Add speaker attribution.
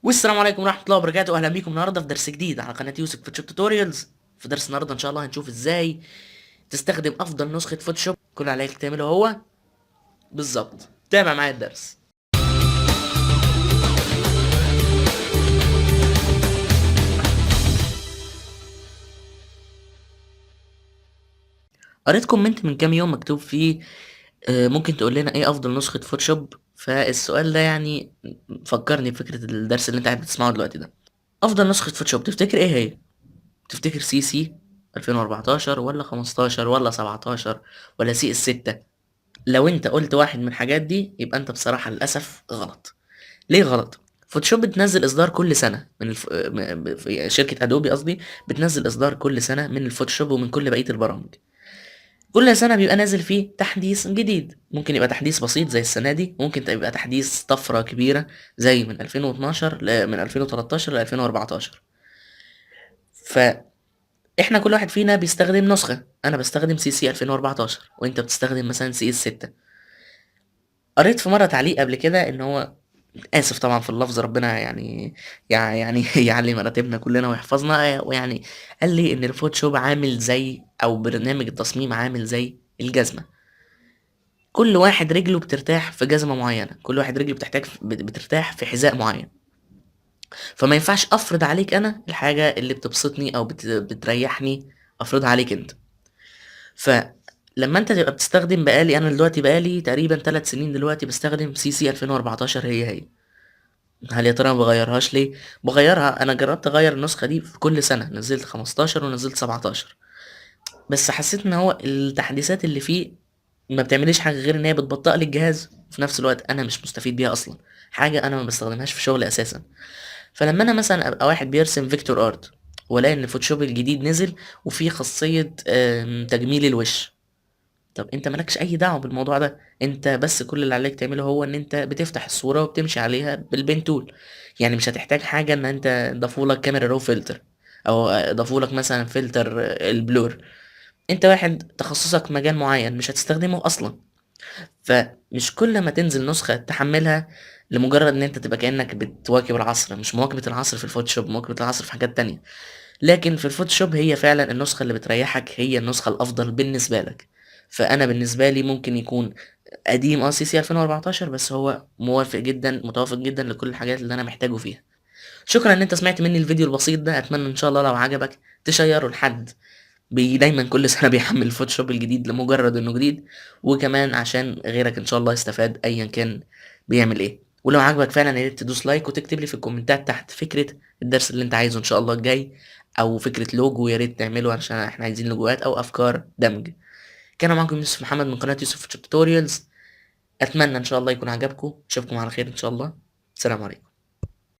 Speaker 1: والسلام عليكم ورحمة الله وبركاته. أهلا بيكم النهاردة في درس جديد على قناة يوسف فوتوشوب توتوريالز. في درس النهاردة إن شاء الله هنشوف إزاي تستخدم أفضل نسخة فوتوشوب. كل اللي عليك تعمله هو بالظبط تابع معايا الدرس. قريت كومنت من كام يوم مكتوب فيه ممكن تقول لنا إيه أفضل نسخة فوتوشوب. فالسؤال ده يعني فكرني بفكرة الدرس اللي أنت قاعد بتسمعه دلوقتي ده. أفضل نسخة فوتوشوب تفتكر إيه هي؟ تفتكر سي سي 2014 ولا 15 ولا 17 ولا سي اس 6؟ لو انت قلت واحد من الحاجات دي يبقى انت بصراحة للأسف غلط. ليه غلط؟ فوتوشوب بتنزل اصدار كل سنة من في شركة ادوبي قصدي، بتنزل اصدار كل سنة من الفوتوشوب ومن كل بقية البرامج. كل سنة بيبقى نازل فيه تحديث جديد، ممكن يبقى تحديث بسيط زي السنة دي، ممكن يبقى تحديث طفرة كبيرة زي من 2012 من 2013 ل 2014. فاحنا كل واحد فينا بيستخدم نسخة. انا بستخدم سي سي 2014 وانت بتستخدم مثلا سي اس 6. قريت في مرة تعليق قبل كده ان هو، اسف طبعا في اللفظ، ربنا يعني يعلي مراتبنا كلنا ويحفظنا، ويعني قال لي ان الفوتوشوب عامل زي، او برنامج التصميم عامل زي الجزمة. كل واحد رجله بترتاح في جزمة معينة، كل واحد رجله بترتاح في حذاء معين. فما ينفعش افرض عليك انا الحاجة اللي بتبسطني او بتريحني افرضها عليك انت. فلما انت تبقى بتستخدم، انا دلوقتي بقالي تقريبا 3 سنين دلوقتي بستخدم سي سي 2014 هي. هل يا ترى ما بغيرهاش ليه؟ بغيرها، انا جربت اغير النسخه دي في كل سنه، نزلت 15 ونزلت 17. بس حسيت ان هو التحديثات اللي فيه ما بتعمليش حاجه غير ان هي بتبطئ لي الجهاز، في نفس الوقت انا مش مستفيد بيها اصلا، حاجه انا ما بستخدمهاش في شغلي اساسا. فلما انا مثلا ابقى واحد بيرسم فيكتور ارت والاقي ان الفوتوشوب الجديد نزل وفيه خاصيه تجميل الوش، طب انت مالكش اي دعوه بالموضوع ده. انت بس كل اللي عليك تعمله هو ان انت بتفتح الصوره وبتمشي عليها بالبين تول. يعني مش هتحتاج حاجه ان انت ضافولك كاميرا رو فلتر، او ضافولك مثلا فلتر البلور. انت واحد تخصصك مجال معين مش هتستخدمه اصلا. فمش كل ما تنزل نسخه تحملها لمجرد ان انت تبقى كانك بتواكب العصر. مش مواكبه العصر في الفوتوشوب، مواكبه العصر في حاجات تانية. لكن في الفوتوشوب هي فعلا النسخة اللي بتريحك هي النسخة الأفضل بالنسبة لك. فأنا بالنسبة لي ممكن يكون قديم سي سي 2014، بس هو موافق جدا، متوافق جدا لكل الحاجات اللي أنا محتاجه فيها. شكرا إن أنت سمعت مني الفيديو البسيط ده. أتمنى إن شاء الله لو عجبك تشيره لحد دايما كل سنة بيحمل الفوتوشوب الجديد لمجرد إنه جديد، وكمان عشان غيرك إن شاء الله يستفاد أيا كان بيعمل إيه. ولو عجبك فعلا يا ريت تدوس لايك وتكتب لي في الكومنتات تحت فكرة الدرس اللي انت عايزه ان شاء الله الجاي، او فكرة لوجو يا ريت تعمله عشان احنا عايزين لوجوهات او افكار دمج. كان معاكم يوسف محمد من قناة يوسف توتوريالز. اتمنى ان شاء الله يكون عجبكم، اشوفكم على خير ان شاء الله. السلام عليكم.